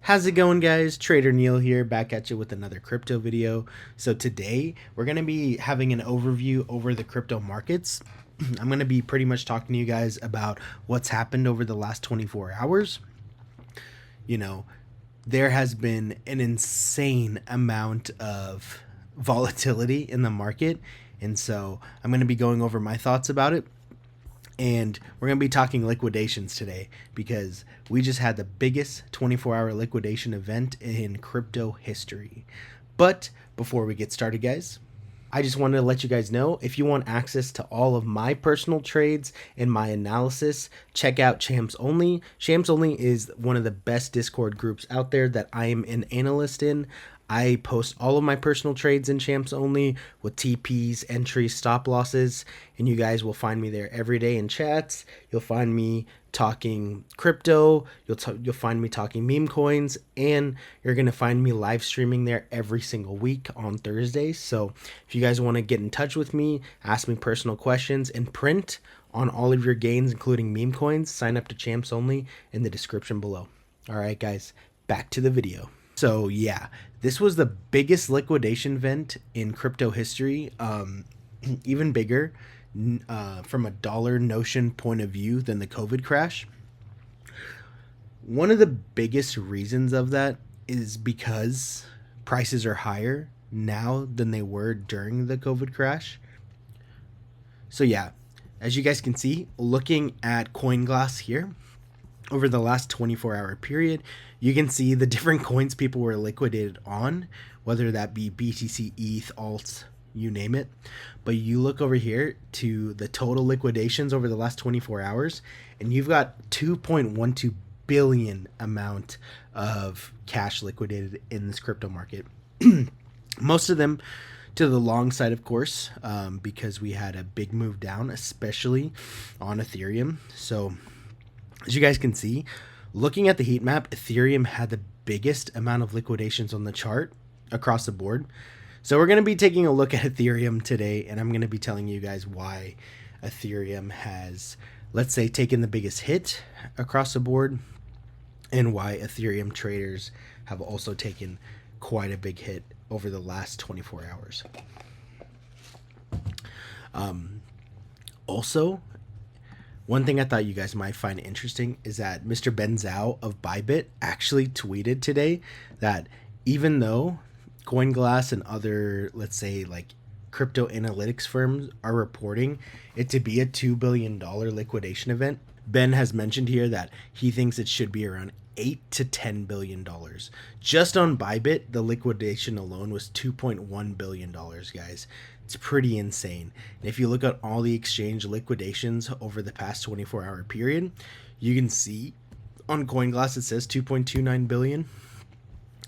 How's it going, guys? Trader Neil here, back at you with another crypto video. So today we're going to be having an overview over the crypto markets. I'm going to be pretty much talking to you guys about what's happened over the last 24 hours. You know, there has been an insane amount of volatility in the market, and so I'm going to be going over my thoughts about it. And we're going to be talking liquidations today because we just had the biggest 24-hour liquidation event in crypto history. But before we get started, guys, I just wanted to let you guys know, if you want access to all of my personal trades and my analysis, check out Champs Only. Champs Only is one of the best Discord groups out there that I am an analyst in. I post all of my personal trades in Champs Only with TPs, entries, stop losses, and you guys will find me there every day in chats. You'll find me talking crypto, you'll find me talking meme coins, and you're going to find me live streaming there every single week on Thursdays. So if you guys want to get in touch with me, ask me personal questions, and print on all of your gains, including meme coins, sign up to Champs Only in the description below. All right, guys, back to the video. So yeah, this was the biggest liquidation event in crypto history, even bigger from a dollar notion point of view than the COVID crash. One of the biggest reasons of that is because prices are higher now than they were during the COVID crash. So yeah, as you guys can see, looking at CoinGlass here, over the last 24-hour period, you can see the different coins people were liquidated on, whether that be BTC, ETH, alts, you name it. But you look over here to the total liquidations over the last 24 hours, and you've got 2.12 billion amount of cash liquidated in this crypto market. Most of them to the long side, of course, because we had a big move down, especially on Ethereum. So as you guys can see, looking at the heat map, Ethereum had the biggest amount of liquidations on the chart across the board. So we're going to be taking a look at Ethereum today, and I'm going to be telling you guys why Ethereum has, let's say, taken the biggest hit across the board, and why Ethereum traders have also taken quite a big hit over the last 24 hours. Also, one thing I thought you guys might find interesting is that Mr. Ben Zhao of Bybit actually tweeted today that even though CoinGlass and other, let's say, like crypto analytics firms are reporting it to be a $2 billion liquidation event, Ben has mentioned here that he thinks it should be around $8 to $10 billion. Just on Bybit, the liquidation alone was $2.1 billion, guys. It's pretty insane. And if you look at all the exchange liquidations over the past 24-hour period, you can see on CoinGlass it says 2.29 billion.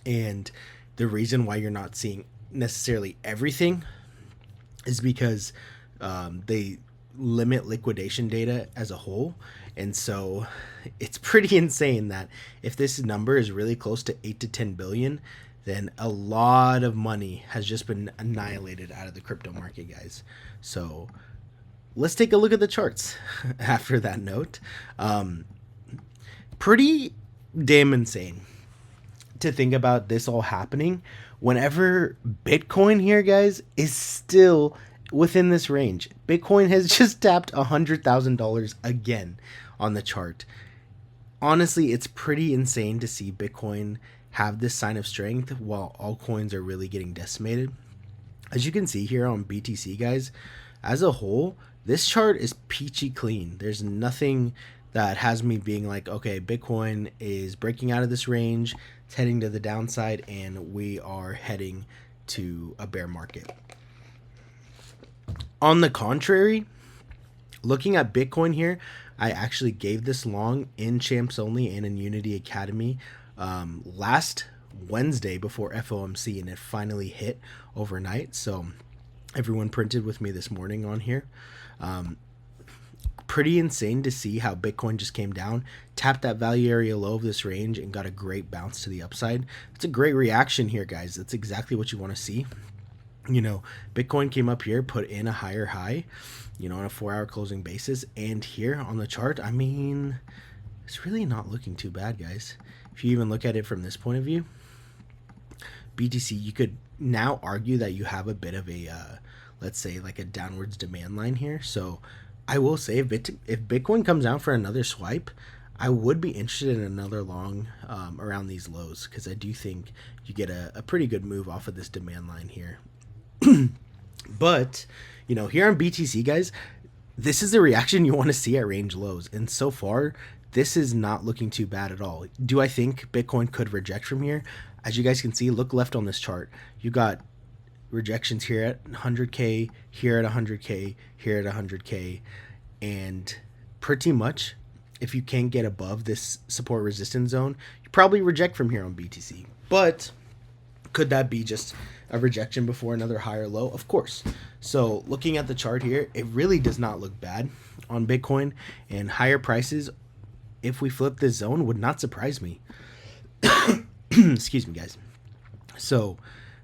And the reason why you're not seeing necessarily everything is because they limit liquidation data as a whole. And so it's pretty insane that if this number is really close to 8 to 10 billion, then a lot of money has just been annihilated out of the crypto market, guys. So let's take a look at the charts after that note. Pretty damn insane to think about this all happening whenever Bitcoin here, guys, is still within this range. Bitcoin has just tapped $100,000 again on the chart. Honestly, it's pretty insane to see Bitcoin have this sign of strength while altcoins are really getting decimated. As you can see here on BTC, guys, as a whole, this chart is peachy clean. There's nothing that has me being like, okay, Bitcoin is breaking out of this range, it's heading to the downside, and we are heading to a bear market. On the contrary, looking at Bitcoin here, I actually gave this long in Champs Only and in Unity Academy last Wednesday before FOMC, and it finally hit overnight. So everyone printed with me this morning on here. Pretty insane to see how Bitcoin just came down, tapped that value area low of this range, and got a great bounce to the upside. It's a great reaction here, guys. That's exactly what you want to see. You know, Bitcoin came up here, put in a higher high, you know, on a 4-hour closing basis. And here on the chart, I mean, it's really not looking too bad, guys. if you even look at it from this point of view, BTC, you could now argue that you have a bit of a, let's say like a downwards demand line here. So I will say if Bitcoin comes down for another swipe, I would be interested in another long around these lows, because I do think you get a pretty good move off of this demand line here. But, you know, here on BTC, guys, this is the reaction you want to see at range lows. And so far, this is not looking too bad at all. Do I think Bitcoin could reject from here? As you guys can see, look left on this chart. You got rejections here at 100K, here at 100K, here at 100K. And pretty much, if you can't get above this support resistance zone, you probably reject from here on BTC. But could that be just a rejection before another higher low? Of course. So looking at the chart here, it really does not look bad on Bitcoin, and higher prices, if we flip this zone, would not surprise me. Excuse me, guys. So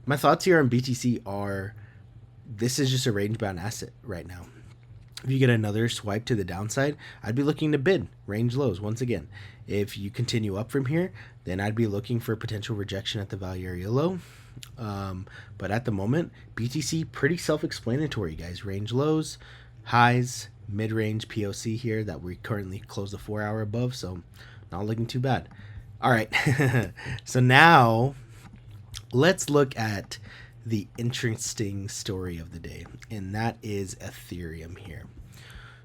my thoughts here on BTC are, this is just a range bound asset right now. If you get another swipe to the downside, I'd be looking to bid range lows once again. If you continue up from here, then I'd be looking for potential rejection at the value area low. But at the moment, BTC pretty self-explanatory, guys. Range lows, highs, mid-range POC here that we currently close the 4 hour above, so not looking too bad. All right, so now let's look at the interesting story of the day, and that is Ethereum here.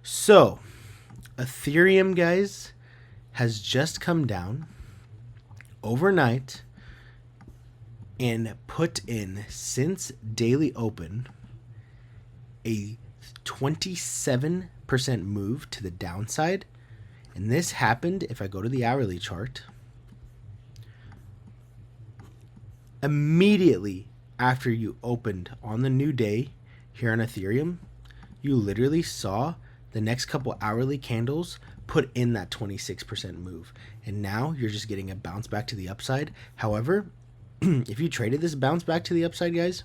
So Ethereum, guys, has just come down overnight and put in, since daily open, a 27% move to the downside. And this happened, if I go to the hourly chart, immediately after you opened on the new day here on Ethereum. You literally saw the next couple hourly candles put in that 26% move. And now you're just getting a bounce back to the upside. However, if you traded this bounce back to the upside, guys,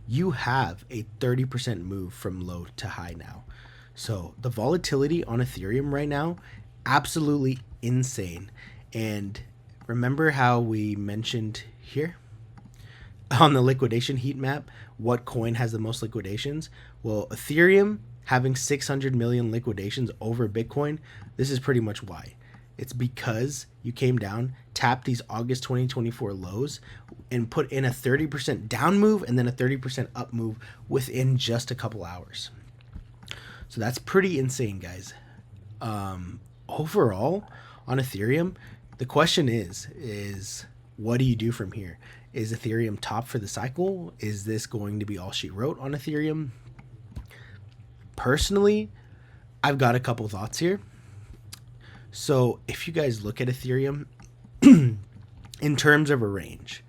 you have a 30% move from low to high now. So the volatility on Ethereum right now, absolutely insane. And remember how we mentioned here on the liquidation heat map, what coin has the most liquidations? Well, Ethereum having 600 million liquidations over Bitcoin, this is pretty much why. It's because you came down, tapped these August 2024 lows, and put in a 30% down move and then a 30% up move within just a couple hours. So that's pretty insane, guys. Overall, on Ethereum, the question is what do you do from here? Is Ethereum top for the cycle? Is this going to be all she wrote on Ethereum? Personally, I've got a couple thoughts here. So if you guys look at Ethereum in terms of a range,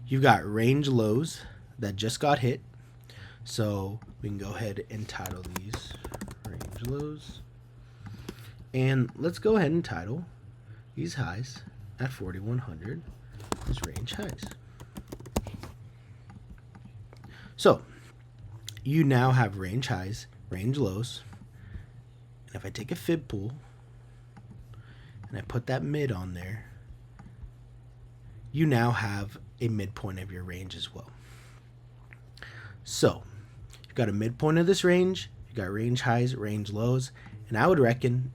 you've got range lows that just got hit. So we can go ahead and title these range lows. And let's go ahead and title these highs at 4,100 as range highs. So you now have range highs, range lows. And if I take a fib pool and I put that mid on there, you now have a midpoint of your range as well. So you've got a midpoint of this range, you've got range highs, range lows, and I would reckon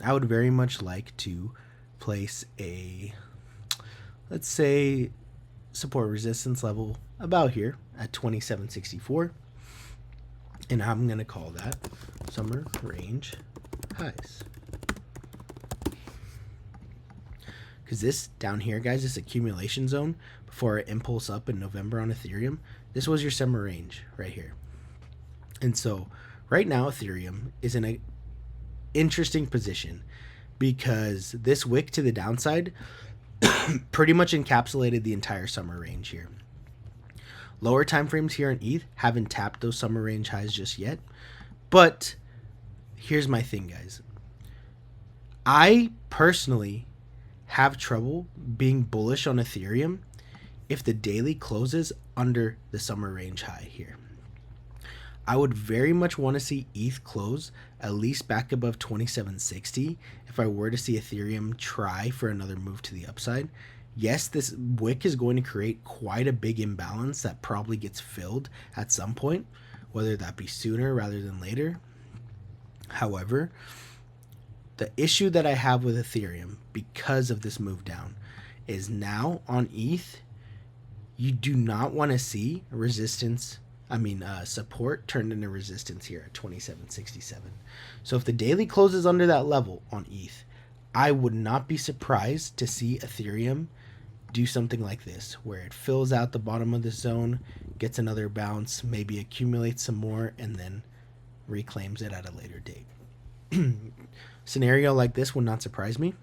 I would very much like to place a, let's say, support resistance level about here at 2764, and I'm going to call that summer range highs. Because this down here, guys, this accumulation zone before it impulse up in November on Ethereum, this was your summer range right here. And so right now Ethereum is in a interesting position because this wick to the downside pretty much encapsulated the entire summer range here. Lower time frames here in ETH haven't tapped those summer range highs just yet. But here's my thing, guys. I personally have trouble being bullish on Ethereum if the daily closes under the summer range high here. I would very much want to see ETH close at least back above 2760 if I were to see Ethereum try for another move to the upside. Yes, this wick is going to create quite a big imbalance that probably gets filled at some point, whether that be sooner rather than later. However, the issue that I have with Ethereum because of this move down is now on ETH, you do not want to see support turned into resistance here at 2767. So if the daily closes under that level on ETH, I would not be surprised to see Ethereum do something like this, where it fills out the bottom of the zone, gets another bounce, maybe accumulates some more, and then reclaims it at a later date. Scenario like this would not surprise me.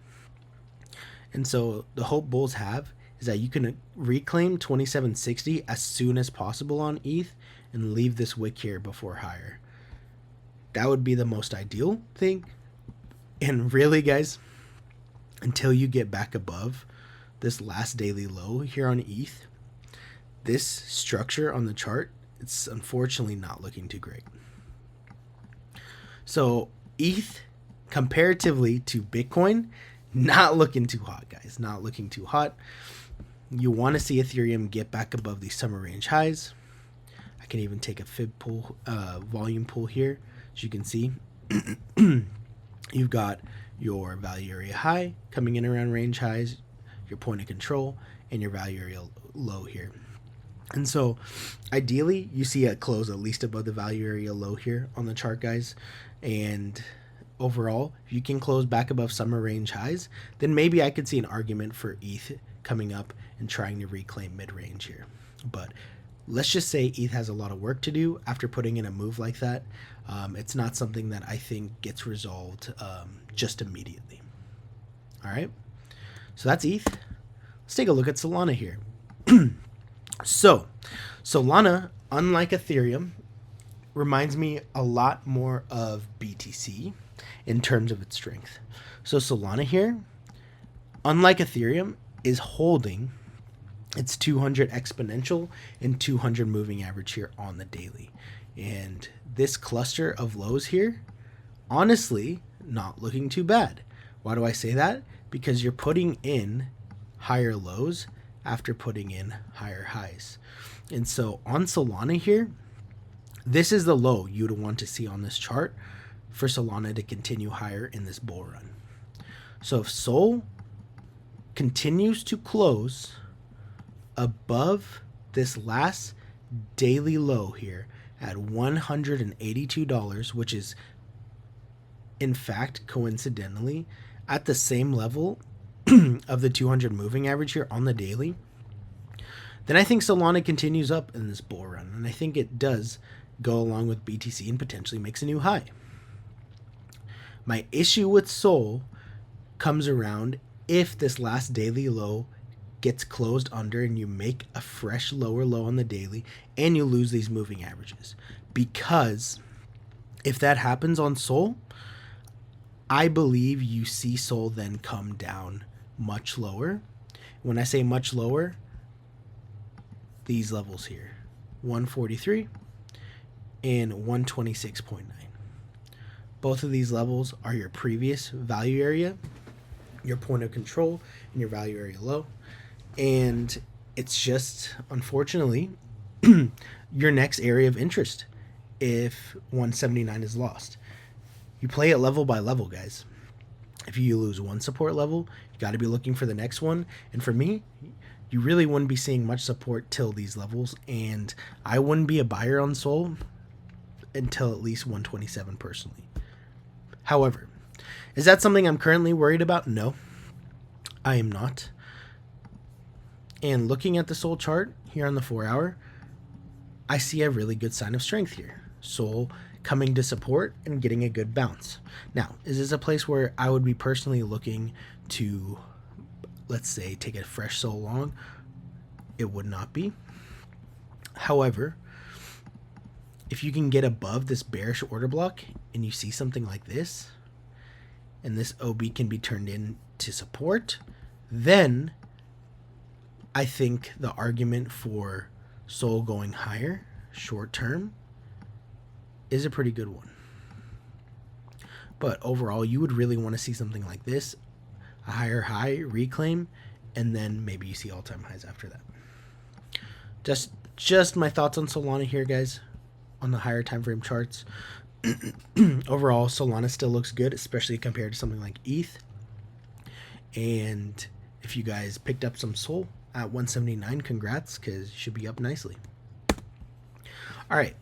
And so the hope bulls have is that you can reclaim 2760 as soon as possible on ETH and leave this wick here before higher. That would be the most ideal thing. And really, guys, until you get back above this last daily low here on ETH, this structure on the chart, it's unfortunately not looking too great. So ETH, comparatively to Bitcoin, not looking too hot, guys. Not looking too hot. You want to see Ethereum get back above these summer range highs. I can even take a fib pull, volume pull here. As you can see, you've got your value area high coming in around range highs, your point of control, and your value area low here. And so ideally you see a close at least above the value area low here on the chart, guys. And overall, if you can close back above summer range highs, then maybe I could see an argument for ETH coming up and trying to reclaim mid-range here. But let's just say ETH has a lot of work to do after putting in a move like that. It's not something that I think gets resolved just immediately. All right, so that's ETH. Let's take a look at Solana here. So Solana, unlike Ethereum, reminds me a lot more of BTC in terms of its strength. So Solana here, unlike Ethereum, is holding its 200 exponential and 200 moving average here on the daily. And this cluster of lows here, honestly, not looking too bad. Why do I say that? Because you're putting in higher lows after putting in higher highs. And so on Solana here, this is the low you'd want to see on this chart for Solana to continue higher in this bull run. So if Sol continues to close above this last daily low here at $182, which is in fact coincidentally at the same level of the 200 moving average here on the daily, then I think Solana continues up in this bull run, and I think it does go along with BTC and potentially makes a new high. My issue with Sol comes around if this last daily low gets closed under and you make a fresh lower low on the daily and you lose these moving averages. Because if that happens on Sol, I believe you see Sol then come down much lower. When I say much lower, these levels here, 143 and 126.9. Both of these levels are your previous value area, your point of control, and your value area low. And it's just, unfortunately, your next area of interest if 179 is lost. You play it level by level, guys. If you lose one support level, you got to be looking for the next one. And for me, you really wouldn't be seeing much support till these levels. And I wouldn't be a buyer on Sol until at least 127 personally. However, is that something I'm currently worried about? No, I am not. And looking at the Sol chart here on the 4 hour, I see a really good sign of strength here. Sol coming to support and getting a good bounce. Now, is this a place where I would be personally looking to, let's say, take a fresh Sol long? It would not be. However, if you can get above this bearish order block and you see something like this, and this OB can be turned into support, then I think the argument for Sol going higher short term is a pretty good one. But overall, you would really want to see something like this, a higher high, reclaim, and then maybe you see all-time highs after that. Just my thoughts on Solana here, guys, on the higher time frame charts. Overall, Solana still looks good, especially compared to something like ETH. And if you guys picked up some SOL at 179, congrats, because you should be up nicely. All right.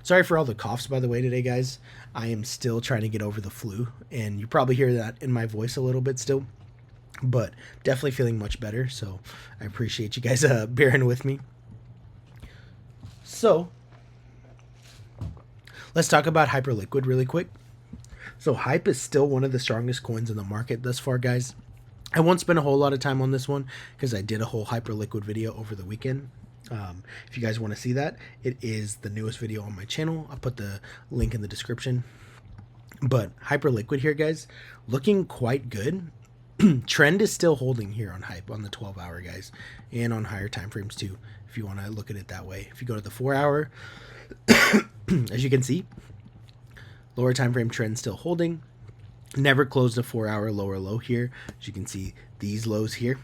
Sorry for all the coughs, by the way, today, guys. I am still trying to get over the flu, and you probably hear that in my voice a little bit still, but definitely feeling much better, so I appreciate you guys bearing with me. So, let's talk about Hyperliquid really quick. So, Hype is still one of the strongest coins in the market thus far, guys. I won't spend a whole lot of time on this one because I did a whole Hyperliquid video over the weekend. If you guys want to see that, it is the newest video on my channel. I'll put the link in the description. But Hyperliquid here, guys, looking quite good. Trend is still holding here on Hype on the 12-hour, guys, and on higher time frames too, if you want to look at it that way. If you go to the 4-hour, as you can see, lower time frame trend still holding. Never closed a 4-hour lower low here. As you can see, these lows here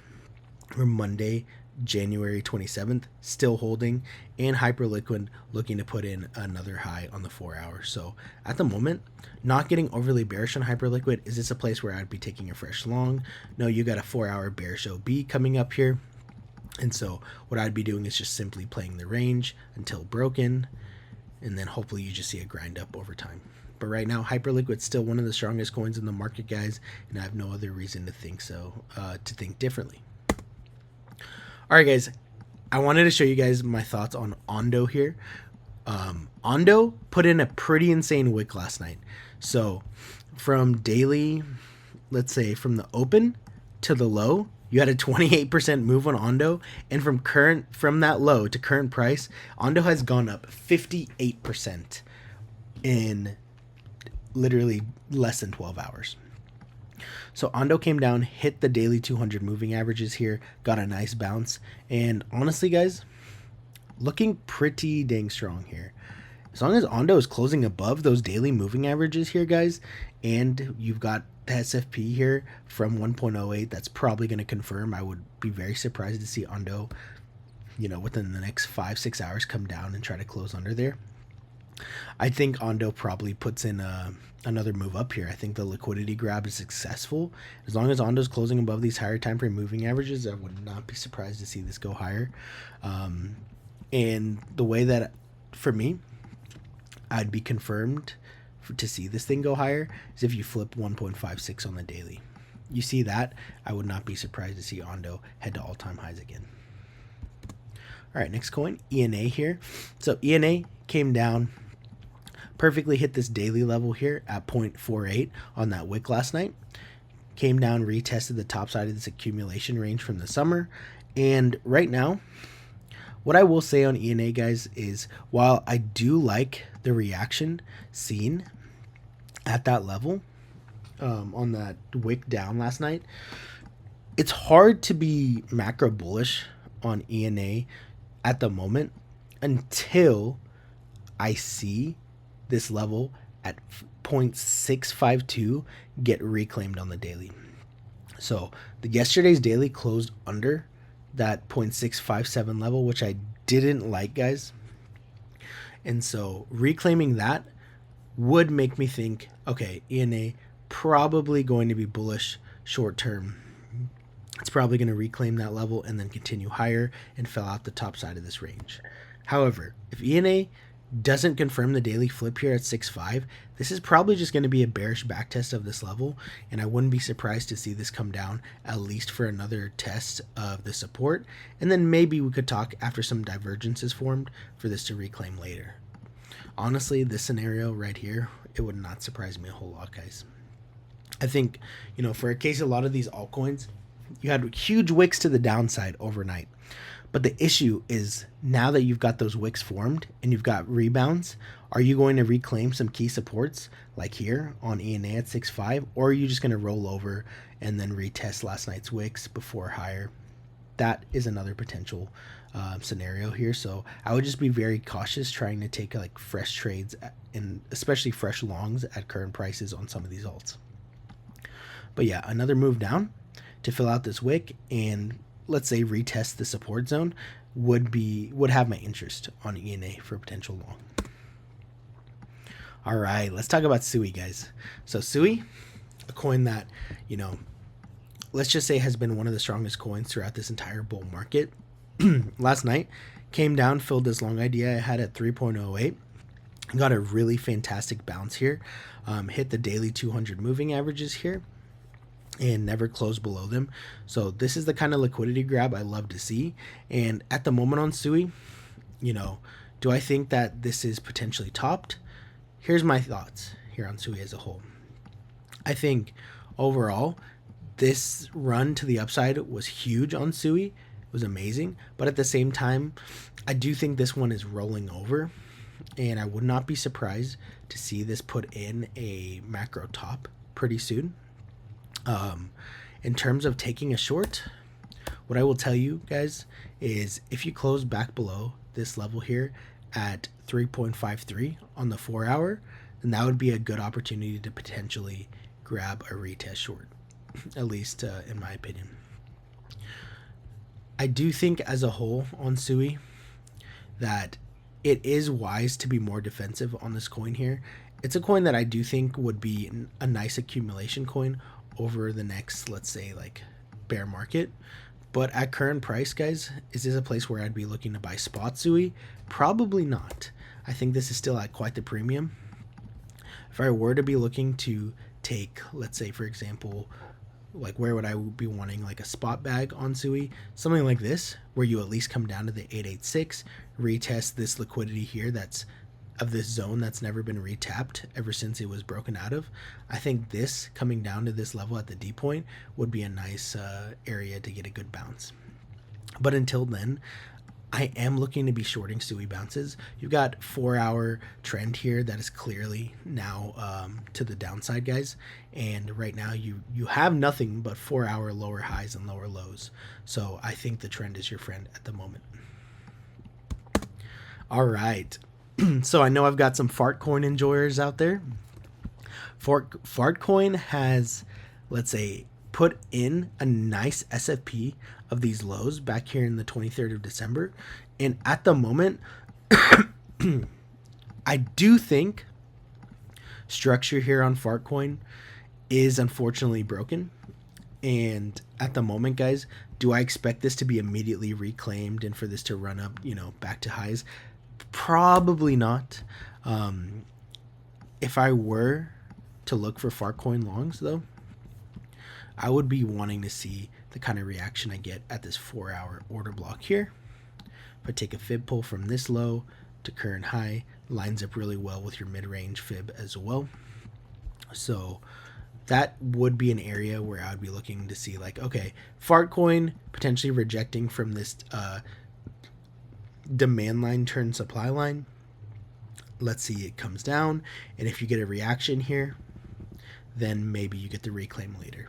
were Monday, January 27th, still holding, and Hyperliquid looking to put in another high on the 4-hour. So at the moment, not getting overly bearish on Hyperliquid. Is this a place where I'd be taking a fresh long? No, you got a 4-hour bearish OB coming up here. And so what I'd be doing is just simply playing the range until broken, and then hopefully you just see a grind up over time. But right now, Hyperliquid's still one of the strongest coins in the market, guys, and I have no other reason to think so, to think differently. All right, guys, I wanted to show you guys my thoughts on Ando here. Ando put in a pretty insane wick last night. So from daily, let's say from the open to the low, you had a 28% move on Ando, and from that low to current price, Ando has gone up 58% in literally less than 12 hours. So Ando came down, hit the daily 200 moving averages here, got a nice bounce, and honestly, guys, looking pretty dang strong here. As long as Ando is closing above those daily moving averages here, guys, and you've got the SFP here from 1.08, that's probably going to confirm. I would be very surprised to see Ando, within the next 5-6 hours come down and try to close under there. I think Ando probably puts in another move up here. I think the liquidity grab is successful. As long as Ondo's closing above these higher time frame moving averages, I would not be surprised to see this go higher. And the way that, for me, I'd be confirmed to see this thing go higher is if you flip 1.56 on the daily. You see that, I would not be surprised to see Ondo head to all-time highs again. All right, next coin, ENA here. So ENA came down, perfectly hit this daily level here at 0.48 on that wick last night. Came down, retested the top side of this accumulation range from the summer. And right now, what I will say on ENA, guys, is while I do like the reaction seen at that level on that wick down last night, it's hard to be macro bullish on ENA at the moment until I see this level at 0.652 get reclaimed on the daily. So yesterday's daily closed under that 0.657 level, which I didn't like, guys. And so reclaiming that would make me think, okay, ENA probably going to be bullish short term. It's probably going to reclaim that level and then continue higher and fill out the top side of this range. However, if ENA doesn't confirm the daily flip here at 6.5, this is probably just going to be a bearish backtest of this level, and I wouldn't be surprised to see this come down at least for another test of the support, and then maybe we could talk after some divergences formed for this to reclaim later. Honestly, this scenario right here, it would not surprise me a whole lot, guys. I think, for a case of a lot of these altcoins, you had huge wicks to the downside overnight. But the issue is now that you've got those wicks formed and you've got rebounds, are you going to reclaim some key supports like here on ENA at 6.5, or are you just going to roll over and then retest last night's wicks before higher? That is another potential scenario here. So I would just be very cautious trying to take like fresh trades and especially fresh longs at current prices on some of these alts. But yeah, another move down to fill out this wick and let's say retest the support zone would have my interest on ENA for potential long. All right, let's talk about Sui, guys. So Sui, a coin that, you know, let's just say has been one of the strongest coins throughout this entire bull market. Last night came down, filled this long idea I had at 3.08, got a really fantastic bounce here, hit the daily 200 moving averages here and never closed below them. So this is the kind of liquidity grab I love to see. And at the moment on Sui, you know, do I think that this is potentially topped? Here's my thoughts here on Sui as a whole. I think overall, this run to the upside was huge on Sui. It was amazing. But at the same time, I do think this one is rolling over. And I would not be surprised to see this put in a macro top pretty soon. In terms of taking a short, what I will tell you guys is if you close back below this level here at 3.53 on the 4 hour, then that would be a good opportunity to potentially grab a retest short, at least in my opinion. I do think as a whole on Sui that it is wise to be more defensive on this coin here. It's a coin that I do think would be a nice accumulation coin over the next, let's say, like bear market. But at current price, guys, is this a place where I'd be looking to buy spot Sui? Probably not. I think this is still at quite the premium. If I were to be looking to take, let's say, for example, like where would I be wanting like a spot bag on Sui? Something like this, where you at least come down to the 886, retest this liquidity here that's of this zone that's never been retapped ever since it was broken out of. I think this coming down to this level at the D point would be a nice area to get a good bounce. But until then, I am looking to be shorting Sui bounces. You've got 4 hour trend here that is clearly now to the downside, guys. And right now you have nothing but 4 hour lower highs and lower lows. So I think the trend is your friend at the moment. All right. So I know I've got some FARTCOIN enjoyers out there. FARTCOIN has, let's say, put in a nice SFP of these lows back here in the 23rd of December. And at the moment, I do think structure here on FARTCOIN is unfortunately broken. And at the moment, guys, do I expect this to be immediately reclaimed and for this to run up, you know, back to highs? Probably not. If I were to look for FARTCOIN longs, though, I would be wanting to see the kind of reaction I get at this 4 hour order block here. If I take a fib pull from this low to current high, lines up really well with your mid-range fib as well. So that would be an area where I would be looking to see like, okay, FARTCOIN potentially rejecting from this demand line turn supply line. Let's see, it comes down, and if you get a reaction here, then maybe you get the reclaim later.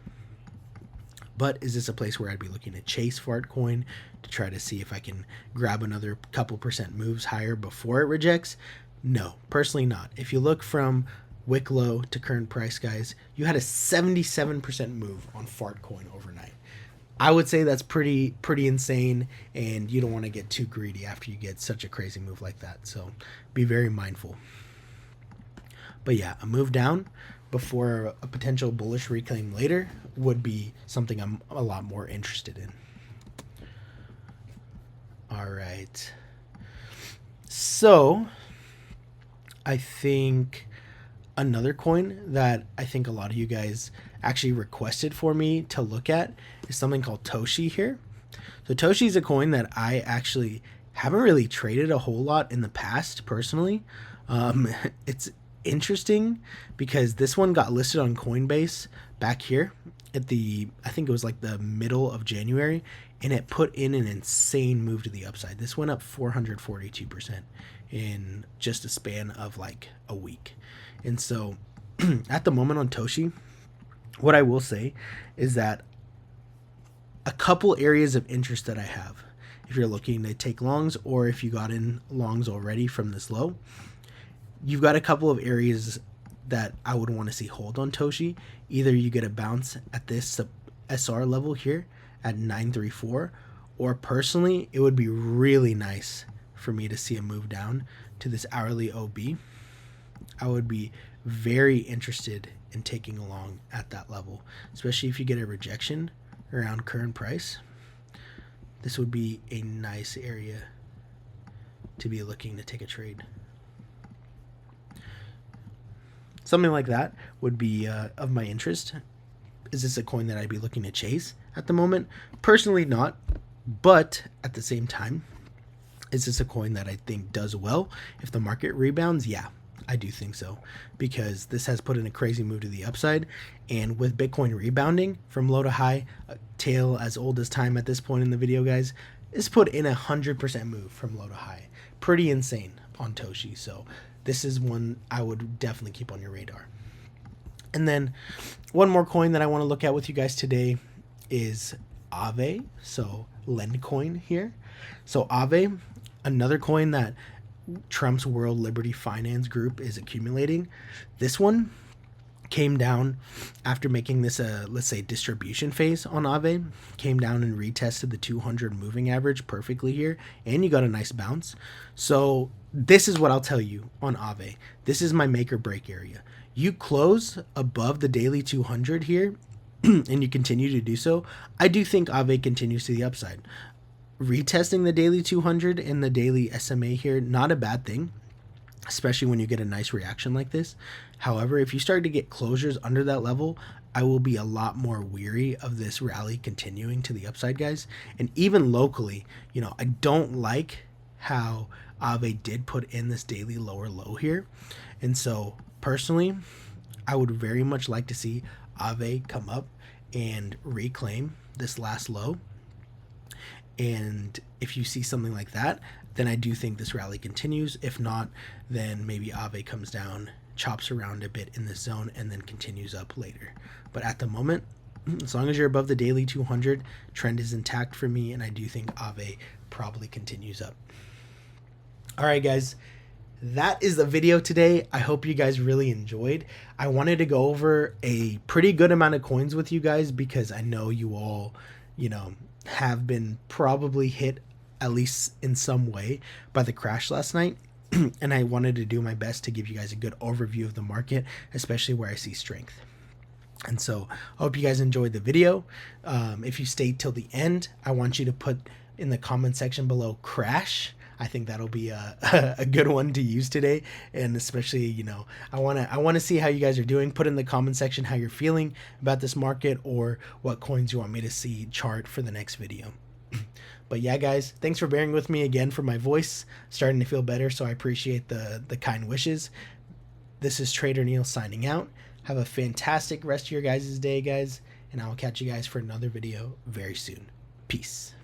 But is this a place where I'd be looking to chase FARTCOIN to try to see if I can grab another couple percent moves higher before it rejects? No, personally not. If you look from wick low to current price, guys, you had a 77% move on FARTCOIN overnight. I would say that's pretty insane, and you don't want to get too greedy after you get such a crazy move like that. So be very mindful. But yeah, a move down before a potential bullish reclaim later would be something I'm a lot more interested in. All right. So I think another coin that I think a lot of you guys actually requested for me to look at is something called Toshi here. So Toshi is a coin that I actually haven't really traded a whole lot in the past personally. It's interesting because this one got listed on Coinbase back here at I think it was like the middle of January, and it put in an insane move to the upside. This went up 442% in just a span of like a week. And so at the moment on Toshi, what I will say is that a couple areas of interest that I have, if you're looking to take longs or if you got in longs already from this low. You've got a couple of areas that I would want to see hold on Toshi. Either you get a bounce at this SR level here at 934, or personally, it would be really nice for me to see a move down to this hourly OB. I would be very interested in taking along at that level, especially if you get a rejection around current price. This would be a nice area to be looking to take a trade. Something like that would be of my interest. Is this a coin that I'd be looking to chase at the moment? Personally not, but at the same time, is this a coin that I think does well if the market rebounds? Yeah, I do think so, because this has put in a crazy move to the upside, and with Bitcoin rebounding from low to high, a tale as old as time at this point in the video, guys, is put in 100% move from low to high. Pretty insane on Toshi, so this is one I would definitely keep on your radar. And then one more coin that I want to look at with you guys today is AAVE, so Lendcoin here. So AAVE, another coin that Trump's World Liberty Finance Group is accumulating. This one came down after making this a, let's say, distribution phase on AAVE, came down and retested the 200 moving average perfectly here, and you got a nice bounce. So this is what I'll tell you on AAVE. This is my make or break area. You close above the daily 200 here, and you continue to do so, I do think AAVE continues to the upside. Retesting the daily 200 and the daily SMA here, not a bad thing, especially when you get a nice reaction like this. However, if you start to get closures under that level, I will be a lot more weary of this rally continuing to the upside, guys. And even locally, you know, I don't like how AAVE did put in this daily lower low here. And so personally, I would very much like to see AAVE come up and reclaim this last low. And if you see something like that, then I do think this rally continues. If not, then maybe AAVE comes down, chops around a bit in this zone, and then continues up later. But at the moment, as long as you're above the daily 200, trend is intact for me, and I do think AAVE probably continues up. All right, guys. That is the video today. I hope you guys really enjoyed. I wanted to go over a pretty good amount of coins with you guys because I know you all, you know, have been probably hit at least in some way by the crash last night. And I wanted to do my best to give you guys a good overview of the market, especially where I see strength. And so I hope you guys enjoyed the video. If you stayed till the end, I want you to put in the comment section below crash. I think that'll be a good one to use today. And especially, you know, I want to see how you guys are doing. Put in the comment section how you're feeling about this market or what coins you want me to see chart for the next video. But yeah, guys, thanks for bearing with me again for my voice. Starting to feel better, so I appreciate the kind wishes. This is Trader Neil signing out. Have a fantastic rest of your guys' day, guys. And I will catch you guys for another video very soon. Peace.